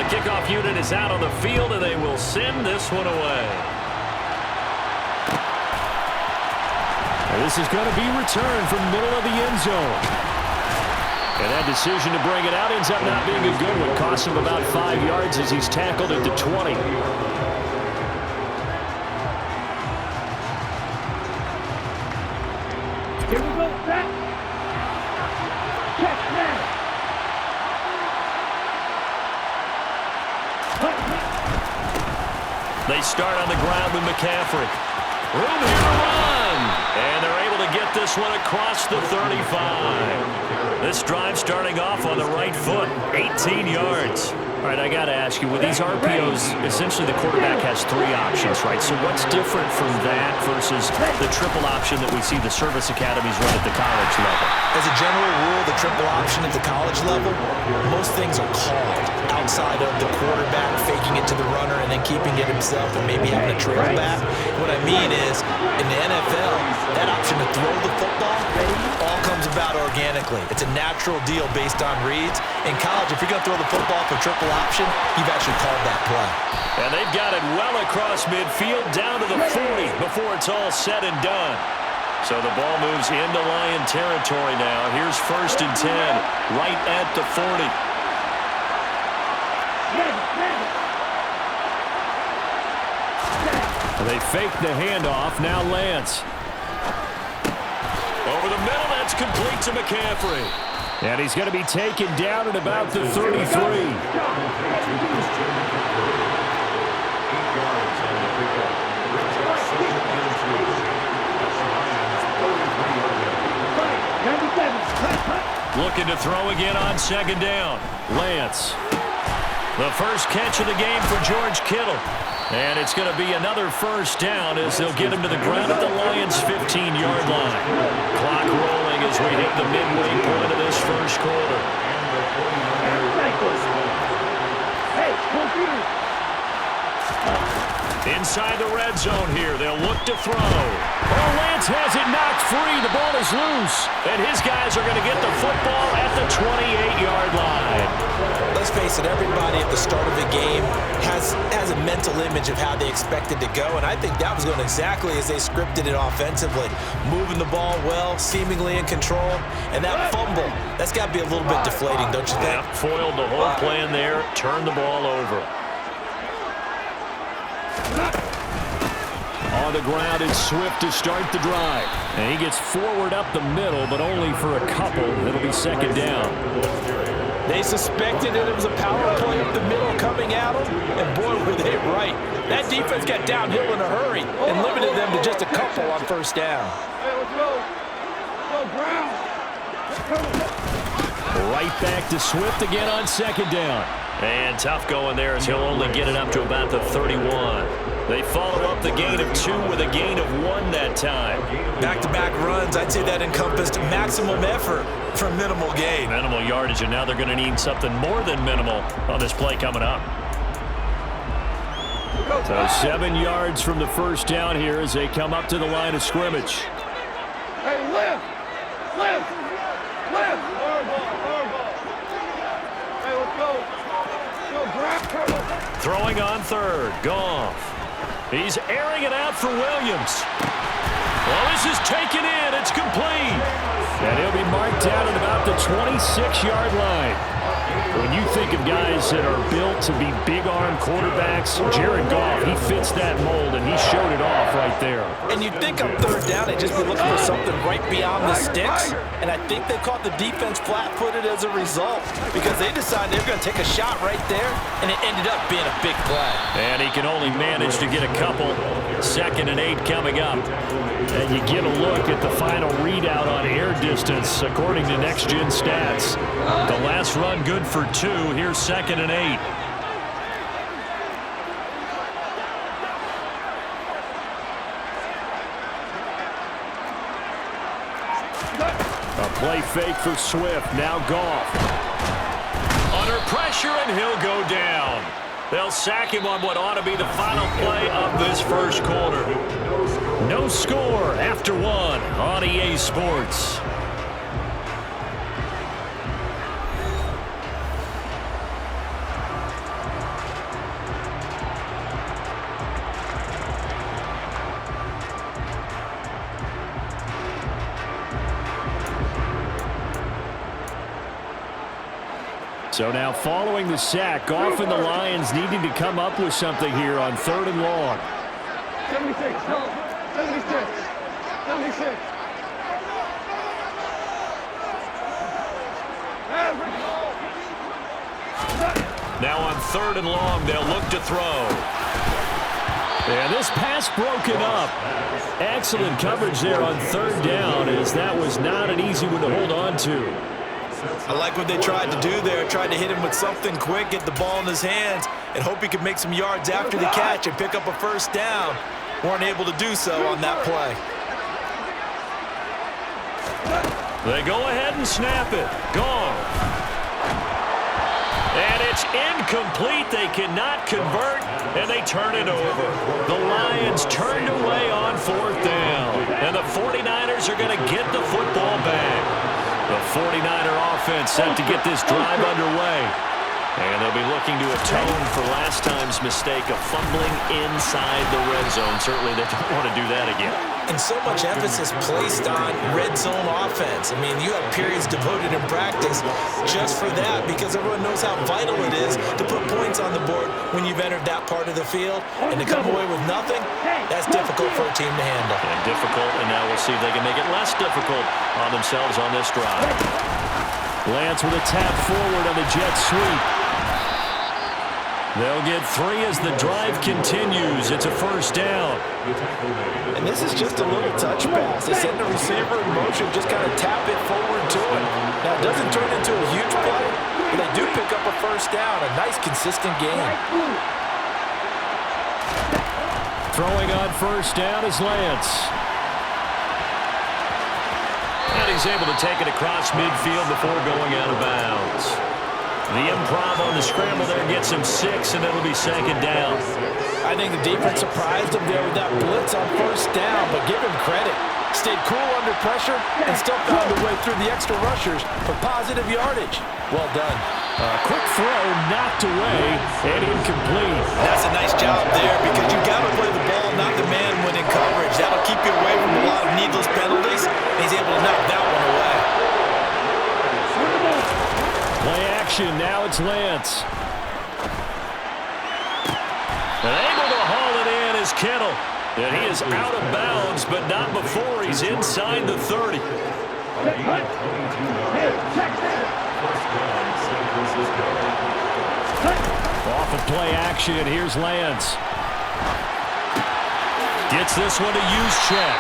The kickoff unit is out on the field, and they will send this one away. And this is going to be returned from middle of the end zone. And that decision to bring it out ends up not being a good one. Costs him about 5 yards as he's tackled at the 20. Here we go, set. Check now. They start on the ground with McCaffrey. Room here to run. And they're able to get this one across the 35. This drive starting off on the right foot. 18 yards. All right, I got to ask you, with these RPOs, essentially the quarterback has 3 options, right? So what's different from that versus the triple option that we see the service academies run at the college level? As a general rule, the triple option at the college level, most things are called outside of the quarterback faking it to the runner and then keeping it himself and maybe having a trail back. What I mean is, in the NFL, that option to throw the football all comes about organically. It's a natural deal based on reads. In college, if you're going to throw the football for triple option, you've actually called that play. And they've got it well across midfield down to the 40 before it's all said and done. So the ball moves into Lion territory now. Here's 1st and 10, right at the 40. They fake the handoff. Now Lance. Over the middle, that's complete to McCaffrey. And he's going to be taken down at about the 33. Looking to throw again on 2nd down. Lance. The first catch of the game for George Kittle. And it's going to be another 1st down as they'll get him to the ground at the Lions' 15-yard line. Clock rolling as we hit the midway point of this 1st quarter. Inside the red zone here, they'll look to throw. Oh, Lance has it knocked free. The ball is loose. And his guys are going to get the football at the 28-yard line. Let's face it, everybody at the start of the game has a mental image of how they expect it to go, and I think that was going exactly as they scripted it offensively. Moving the ball well, seemingly in control, and that fumble, that's got to be a little bit deflating, don't you think? Yeah, foiled the whole plan there, turned the ball over. On the ground, it's Swift to start the drive. And he gets forward up the middle, but only for a couple. It'll be 2nd down. They suspected that it was a power play up the middle coming at them, and boy, were they right. That defense got downhill in a hurry and limited them to just a couple on 1st down. Hey, let's go. Let's go, Brown. Right back to Swift again on 2nd down. And tough going there as he'll only get it up to about the 31. They follow up the gain of 2 with a gain of 1 that time. Back-to-back runs, I'd say that encompassed maximum effort for minimal gain. Minimal yardage, and now they're going to need something more than minimal on this play coming up. So 7 yards from the 1st down here as they come up to the line of scrimmage. Hey, lift! Lift! Lift! Hey, let's go. Go, Brown. Throwing on 3rd, Goff. He's airing it out for Williams. Well, this is taken in. It's complete. And he'll be marked down at about the 26-yard line. When you think of guys that are built to be big-arm quarterbacks, Jared Goff, he fits that mold, and he showed it off right there. And you'd think on 3rd down they'd just be looking for something right beyond the sticks. And I think they caught the defense flat-footed as a result because they decided they were going to take a shot right there, and it ended up being a big play. And he can only manage to get a couple. 2nd and 8 coming up. And you get a look at the final readout on air distance, according to Next Gen Stats. The last run good for 2. Here's 2nd and 8. A play fake for Swift. Now Goff. Under pressure, and he'll go down. They'll sack him on what ought to be the final play of this 1st quarter. No score after 1 on EA Sports. So now following the sack, Goff and the Lions needing to come up with something here on 3rd and long. 76. 76. 76. Now on 3rd and long, they'll look to throw. And this pass broken up. Excellent coverage there on 3rd down, as that was not an easy one to hold on to. I like what they tried to do there. Tried to hit him with something quick, get the ball in his hands, and hope he could make some yards after the catch and pick up a 1st down. Weren't able to do so on that play. They go ahead and snap it. Gone. And it's incomplete. They cannot convert, and they turn it over. The Lions turned away on 4th down, and the 49ers are going to get the football back. The 49er offense set to get this drive underway. And they'll be looking to atone for last time's mistake of fumbling inside the red zone. Certainly they don't want to do that again. And so much emphasis placed on red zone offense. I mean, you have periods devoted in practice just for that, because everyone knows how vital it is to put points on the board when you've entered that part of the field. And to come away with nothing, that's difficult for a team to handle. And difficult, and now we'll see if they can make it less difficult on themselves on this drive. Lance with a tap forward on the jet sweep. They'll get 3 as the drive continues. It's a 1st down. And this is just a little touch pass. They send the receiver in motion, just kind of tap it forward to it. Now, it doesn't turn into a huge play, but they do pick up a 1st down. A nice, consistent game. Throwing on 1st down is Lance. And he's able to take it across midfield before going out of bounds. The improv on the scramble there gets him 6, and it'll be 2nd down. I think the defense surprised him there with that blitz on 1st down, but give him credit. Stayed cool under pressure and still found a way through the extra rushers for positive yardage. Well done. Quick throw knocked away and incomplete. That's a nice job there, because you've got to play the ball, not the man when in coverage. That'll keep you away from a lot of needless penalties, and he's able to knock that one away. Play action, now it's Lance. And able to haul it in is Kittle. And he is out of bounds, but not before he's inside the 30. Off of play action, here's Lance. Gets this one to use check.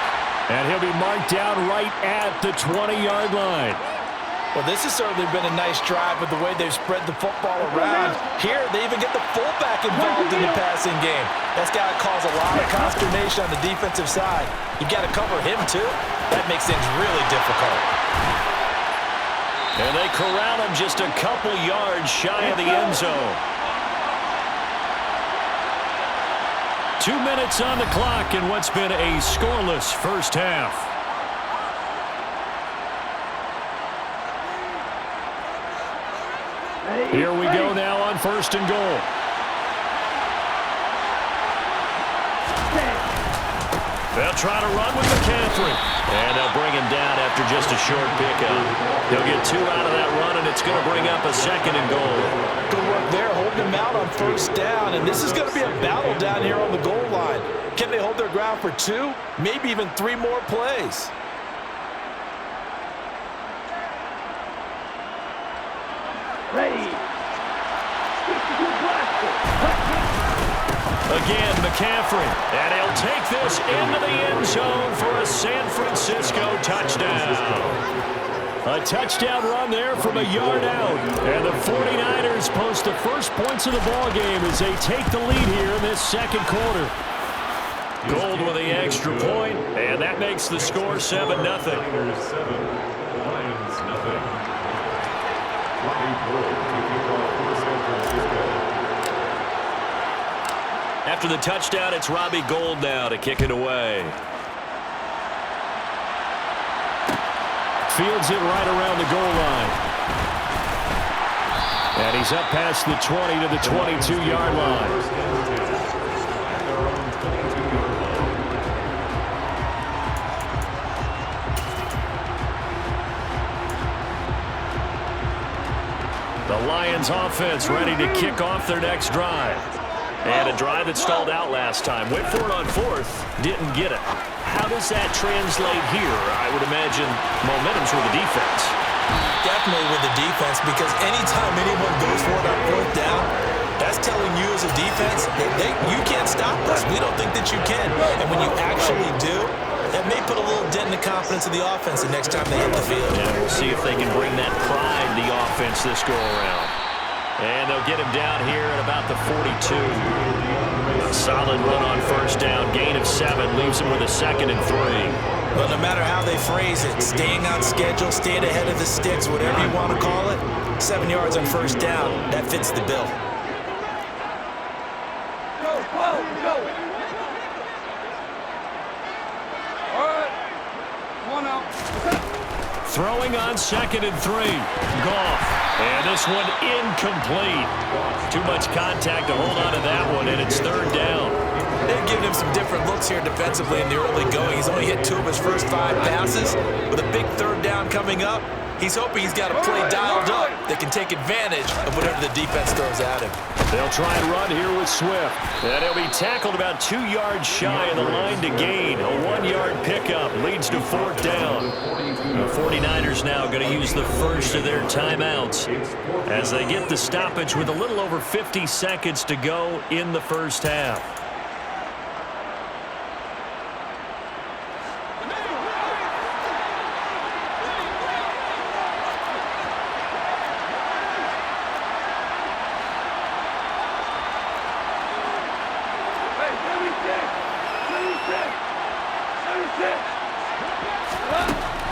And he'll be marked down right at the 20-yard line. Well, this has certainly been a nice drive with the way they've spread the football around. Here, they even get the fullback involved in the passing game. That's got to cause a lot of consternation on the defensive side. You've got to cover him, too. That makes things really difficult. And they corral him just a couple yards shy of the end zone. 2 minutes on the clock in what's been a scoreless 1st half. Here we go now on 1st and goal. They'll try to run with McCaffrey. And they'll bring him down after just a short pickup. They'll get 2 out of that run, and it's going to bring up a 2nd and goal. Good work there, holding him out on 1st down. And this is going to be a battle down here on the goal line. Can they hold their ground for 2, maybe even 3 more plays? Again, McCaffrey. And he'll take this into the end zone for a San Francisco touchdown. A touchdown run there from a yard out. And the 49ers post the first points of the ballgame as they take the lead here in this 2nd quarter. Gold with the extra point, and that makes the score 7-0. After the touchdown, it's Robbie Gould now to kick it away. Fields it right around the goal line. And he's up past the 20 to the 22-yard line. The Lions offense ready to kick off their next drive. And a drive that stalled out last time. Went for it on fourth, didn't get it. How does that translate here? I would imagine momentum's with the defense. Definitely with the defense, because anytime anyone goes for it on fourth down, that's telling you as a defense that you can't stop us. We don't think that you can. And when you actually do, that may put a little dent in the confidence of the offense the next time they hit the field. And we'll see if they can bring that pride to the offense this go-around. And they'll get him down here at about the 42. A solid run on first down. Gain of 7 leaves him with a 2nd and 3. But no matter how they phrase it, staying on schedule, staying ahead of the sticks, whatever you want to call it, 7 yards on first down, that fits the bill. Go. All right. One out. Throwing on 2nd and 3. Goff. And this one incomplete. Too much contact to hold on to that one, and it's 3rd down. They've given him some different looks here defensively in the early going. He's only hit 2 of his first 5 passes. With a big 3rd down coming up, he's hoping he's got a play dialed up that can take advantage of whatever the defense throws at him. They'll try and run here with Swift. And he'll be tackled about 2 yards shy of the line to gain. A 1-yard pickup leads to 4th down. The 49ers now going to use the first of their timeouts as they get the stoppage with a little over 50 seconds to go in the first half.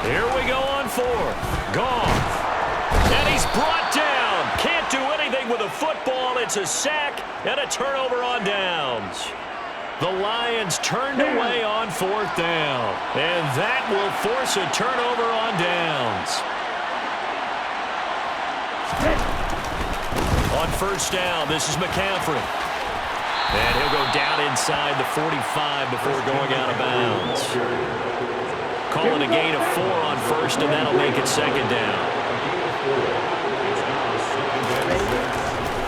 Here we go on 4th. Goff. And he's brought down. Can't do anything with a football. It's a sack and a turnover on downs. The Lions turned away on 4th down. And that will force a turnover on downs. On first down, this is McCaffrey. And he'll go down inside the 45 before going out of bounds. Calling a gain of 4 on first, and that'll make it 2nd down.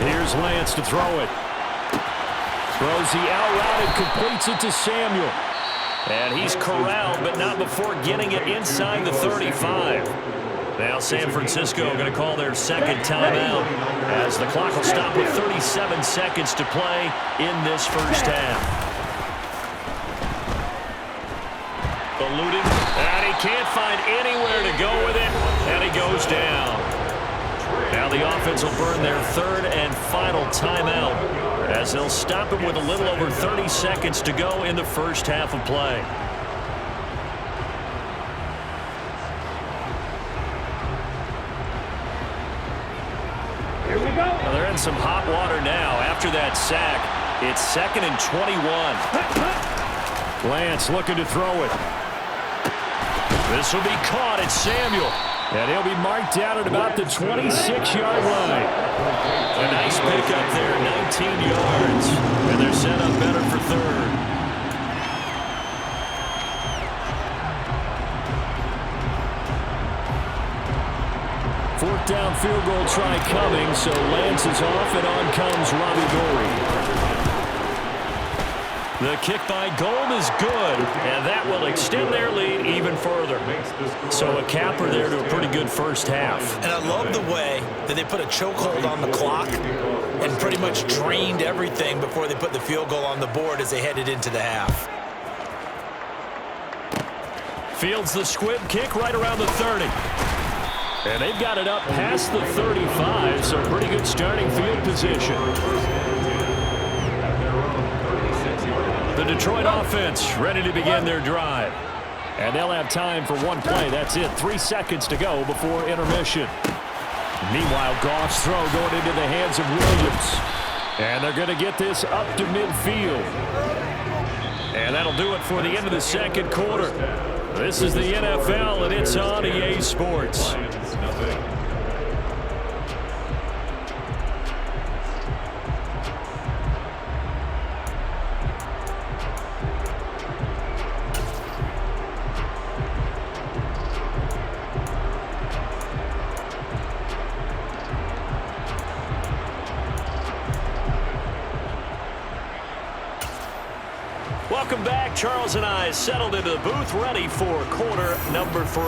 Here's Lance to throw it. Throws the out route and completes it to Samuel. And he's corralled, but not before getting it inside the 35. Now San Francisco going to call their 2nd timeout as the clock will stop with 37 seconds to play in this first half. Eluding, and he can't find anywhere to go with it, and he goes down. Now the offense will burn their 3rd and final timeout as they'll stop him with a little over 30 seconds to go in the first half of play. Here we go. Well, they're in some hot water now. After that sack, it's 2nd and 21. Lance looking to throw it. This will be caught at Samuel. And he'll be marked down at about the 26-yard line. A nice pickup there, 19 yards. And they're set up better for 3rd. Fourth down field goal try coming, so Lance is off, and on comes Robbie Gould. The kick by Gould is good, and that will extend their lead even further. So a capper there to a pretty good first half. And I love the way that they put a chokehold on the clock and pretty much drained everything before they put the field goal on the board as they headed into the half. Fields the squib kick right around the 30. And they've got it up past the 35, so pretty good starting field position. The Detroit offense ready to begin their drive. And they'll have time for one play. That's it. 3 seconds to go before intermission. Meanwhile, Goff's throw going into the hands of Williams. And they're going to get this up to midfield. And that'll do it for the end of the second quarter. This is the NFL, and it's on EA Sports. Welcome back. Charles and I settled into the booth, ready for quarter number 3.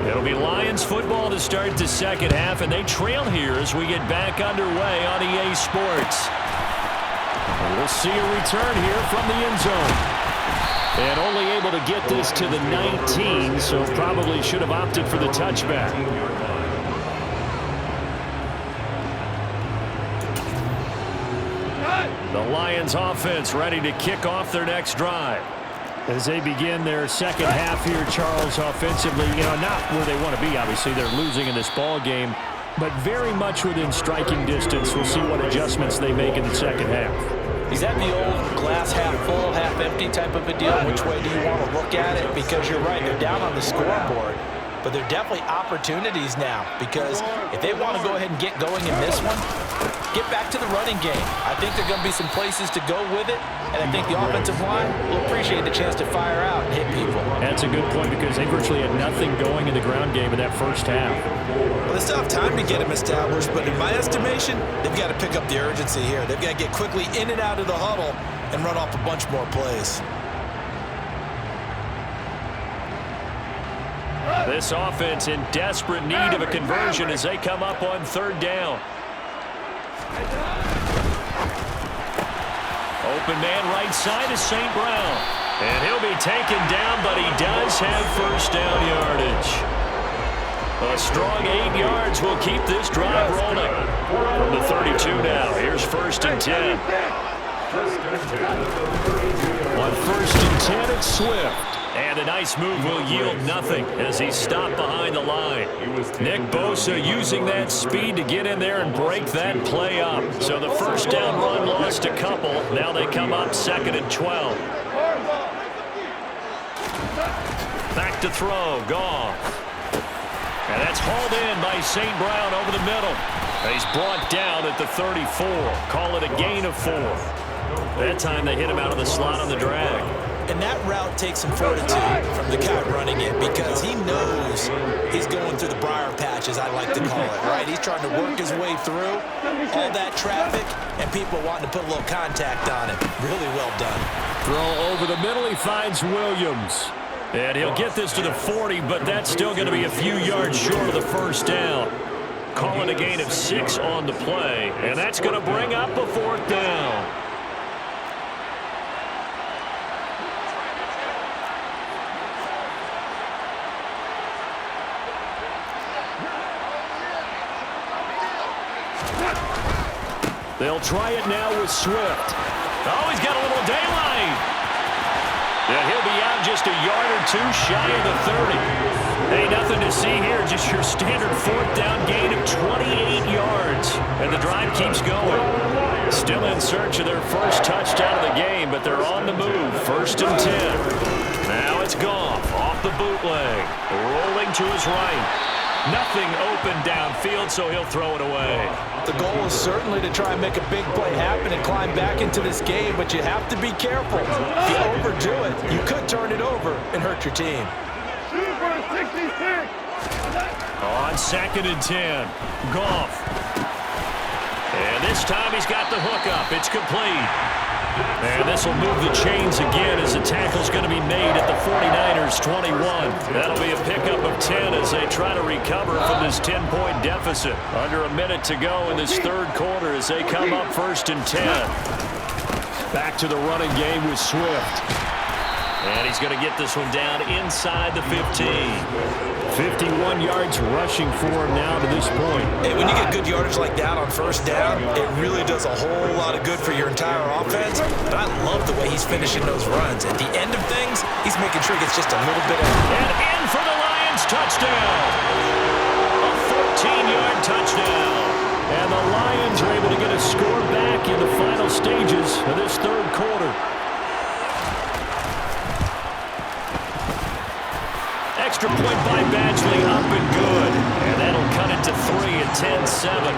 It'll be Lions football to start the second half, and they trail here as we get back underway on EA Sports. We'll see a return here from the end zone. And only able to get this to the 19, so probably should have opted for the touchback. The Lions offense ready to kick off their next drive. As they begin their second half here, Charles, offensively, not where they want to be, obviously. They're losing in this ball game, but very much within striking distance. We'll see what adjustments they make in the second half. Is that the old glass half full, half empty type of a deal? Which way do you want to look at it? Because you're right, they're down on the scoreboard, but they're definitely opportunities now, because if they want to go ahead and get going in this one, get back to the running game. I think there are going to be some places to go with it, and I think the offensive line will appreciate the chance to fire out and hit people. That's a good point, because they virtually had nothing going in the ground game in that first half. Well, they still have time to get them established, but in my estimation, they've got to pick up the urgency here. They've got to get quickly in and out of the huddle and run off a bunch more plays. This offense in desperate need of a conversion as they come up on third down. Open man right side is St. Brown. And he'll be taken down, but he does have first down yardage. A strong 8 yards will keep this drive rolling. From the 32 now, here's first and 10. On first and 10, it's Swift. And a nice move will yield nothing as he's stopped behind the line. Nick Bosa using that speed to get in there and break that play up. So the first down run lost a couple. Now they come up 2nd and 12. Back to throw, Goff. And that's hauled in by St. Brown over the middle. He's brought down at the 34. Call it a gain of 4. That time they hit him out of the slot on the drag. And that route takes some fortitude from the guy running it, because he knows he's going through the briar patch, as I like to call it, right? He's trying to work his way through all that traffic and people wanting to put a little contact on him. Really well done. Throw over the middle, he finds Williams. And he'll get this to the 40, but that's still going to be a few yards short of the first down. Calling a gain of 6 on the play, and that's going to bring up a 4th down. They'll try it now with Swift. Oh, he's got a little daylight. Yeah, he'll be out just a yard or 2 shy of the 30. Hey, nothing to see here. Just your standard 4th down gain of 28 yards. And the drive keeps going. Still in search of their first touchdown of the game, but they're on the move. 1st and 10. Now it's Goff off the bootleg. Rolling to his right. Nothing open downfield, so he'll throw it away. The goal is certainly to try and make a big play happen and climb back into this game, but you have to be careful. If you overdo it, you could turn it over and hurt your team. On 2nd and 10, Goff. And this time he's got the hook up. It's complete. And this will move the chains again as the tackle's going to be made at the 49ers' 21. That'll be a pickup of 10 as they try to recover from this 10-point deficit. Under a minute to go in this 3rd quarter as they come up 1st and 10. Back to the running game with Swift. And he's going to get this one down inside the 15. 51 yards rushing for him now to this point. Hey, when you get good yardage like that on 1st down, it really does a whole lot of good for your entire offense. But I love the way he's finishing those runs. At the end of things, he's making sure he gets just a little bit of... And in for the Lions touchdown. A 14-yard touchdown. And the Lions are able to get a score back in the final stages of this 3rd quarter. Extra point by Badgley, up and good. And that'll cut it to 3 at 10-7.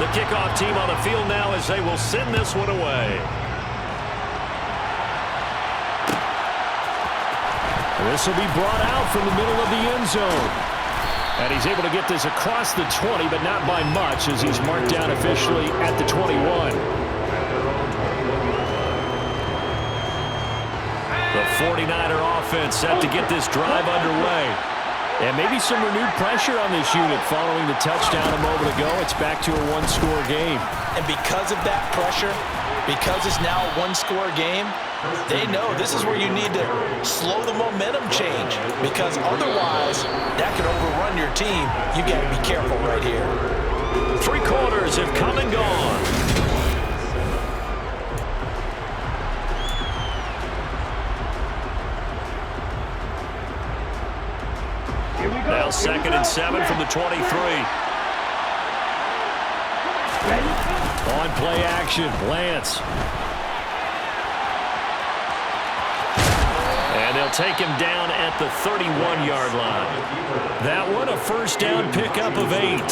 The kickoff team on the field now as they will send this one away. This will be brought out from the middle of the end zone. And he's able to get this across the 20, but not by much, as he's marked down officially at the 21. The 49er offense set to get this drive underway. And maybe some renewed pressure on this unit following the touchdown a moment ago. It's back to a one-score game. And because of that pressure, because it's now a one-score game, they know this is where you need to slow the momentum change, because otherwise that could overrun your team. You got to be careful right here. 3 quarters have come and gone. Now 2nd and 7 from the 23. On play action, Lance. And they'll take him down at the 31-yard line. That one, a first down pickup of 8.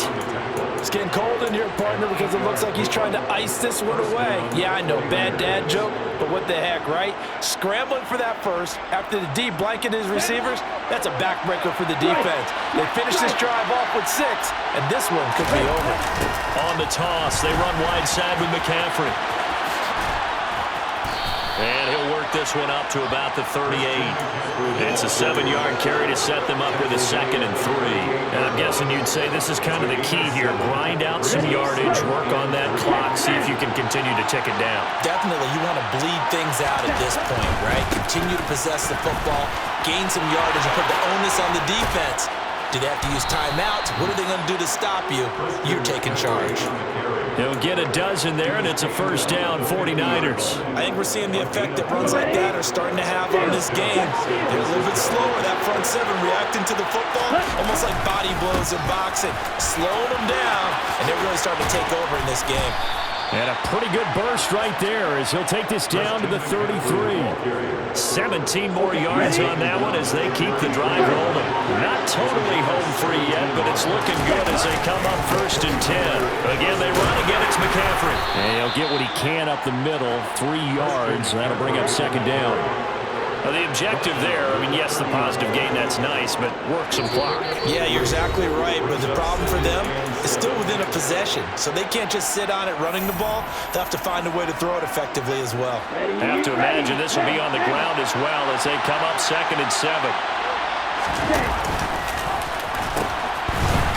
It's getting cold in here, partner, because it looks like he's trying to ice this one away. Yeah, I know, bad dad joke, but what the heck, right? Scrambling for that first after the D blanketed his receivers, that's a backbreaker for the defense. They finish this drive off with 6, and this one could be over. On the toss, they run wide side with McCaffrey. And he'll work this one up to about the 38. It's a 7-yard carry to set them up with a 2nd and 3. And I'm guessing you'd say this is kind of the key here. Grind out some yardage, work on that clock, see if you can continue to tick it down. Definitely, you want to bleed things out at this point, right? Continue to possess the football, gain some yardage, and put the onus on the defense. Do they have to use timeouts? What are they going to do to stop you? You're taking charge. They'll get a dozen there, and it's a first down, 49ers. I think we're seeing the effect that runs like that are starting to have on this game. They're a little bit slower, that front 7 reacting to the football, almost like body blows in boxing, slowing them down, and they're really starting to take over in this game. And a pretty good burst right there as he'll take this down to the 33. 17 more yards on that one as they keep the drive rolling. Not totally home free yet, but it's looking good as they come up 1st and 10. Again, they run again. It's McCaffrey. And he'll get what he can up the middle, 3 yards. That'll bring up 2nd down. Well, the objective there, I mean, yes, the positive gain, that's nice, but work some clock. Yeah, you're exactly right, but the problem for them is still within a possession, so they can't just sit on it running the ball. They'll have to find a way to throw it effectively as well. I have to imagine this will be on the ground as well as they come up 2nd and 7.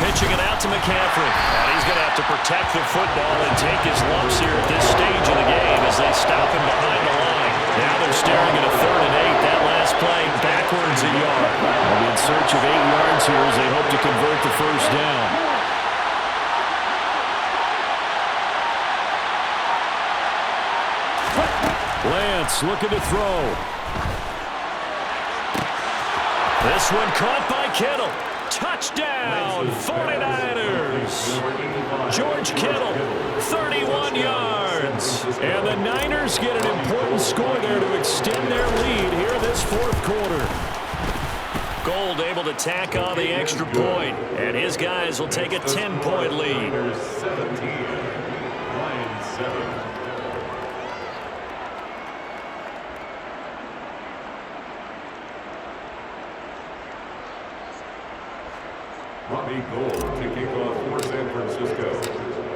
Pitching it out to McCaffrey. And he's going to have to protect the football and take his lumps here at this stage of the game as they stop him behind the line. Now they're staring at a 3rd and 8. That last play backwards a yard. They'll be in search of 8 yards here as they hope to convert the first down. Lance looking to throw. This one caught by Kittle. Touchdown, 49ers. George Kittle, 31 yards. And the Niners get an important score there to extend their lead here this 4th quarter. Gold able to tack on the extra point, and his guys will take a 10-point lead. Robbie Gould to kick off for San Francisco.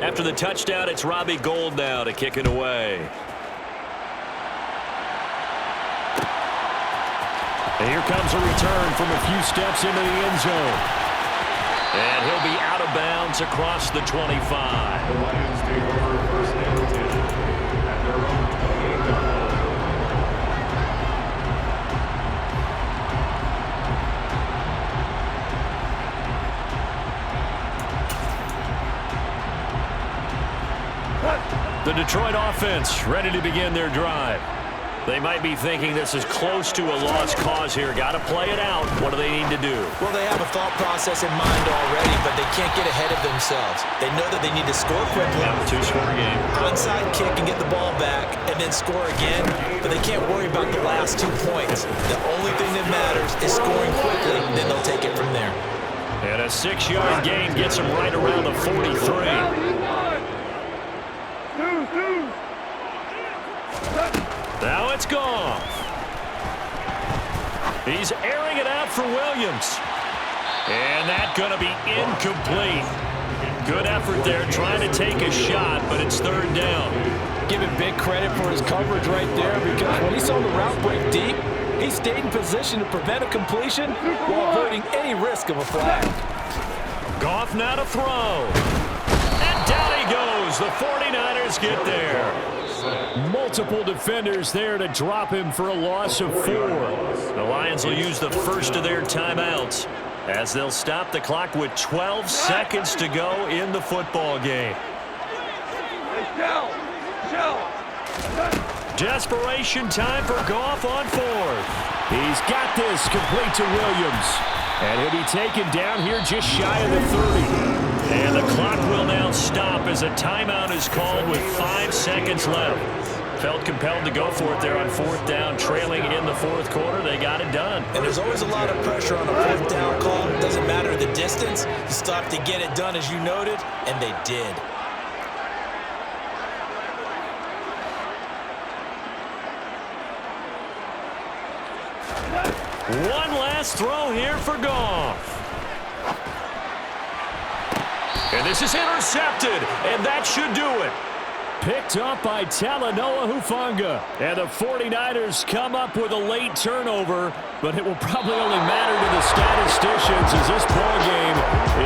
After the touchdown, it's Robbie Gould now to kick it away. And here comes a return from a few steps into the end zone. And he'll be out of bounds across the 25. The Lions take over 1st and 10 at their own 28-yard line. The Detroit offense ready to begin their drive. They might be thinking this is close to a lost cause here. Got to play it out. What do they need to do? Well, they have a thought process in mind already, but they can't get ahead of themselves. They know that they need to score quickly. Have a 2-score game. Onside kick and get the ball back and then score again, but they can't worry about the last 2 points. The only thing that matters is scoring quickly, then they'll take it from there. And a 6-yard gain gets them right around the 43. Now it's gone. He's airing it out for Williams. And that's going to be incomplete. Good effort there trying to take a shot, but it's third down. Give him big credit for his coverage right there, because when he saw the route break deep, he stayed in position to prevent a completion while avoiding any risk of a flag. Goff now to throw. And down he goes. The 49ers get there. Multiple defenders there to drop him for a loss of 4. The Lions will use the first of their timeouts as they'll stop the clock with 12 seconds to go in the football game. Desperation time for Goff on 4th. He's got this complete to Williams. And he'll be taken down here just shy of the 30. And the clock will now stop as a timeout is called with 5 seconds left. Felt compelled to go for it there on 4th down, trailing in the 4th quarter. They got it done. And there's always a lot of pressure on a 4th down call. It doesn't matter the distance. You still have to get it done, as you noted, and they did. One last throw here for Goff. And this is intercepted, and that should do it. Picked up by Talanoa Hufanga. And the 49ers come up with a late turnover, but it will probably only matter to the statisticians as this ball game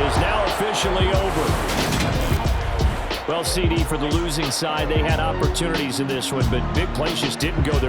is now officially over. Well, CD, for the losing side, they had opportunities in this one, but big plays just didn't go their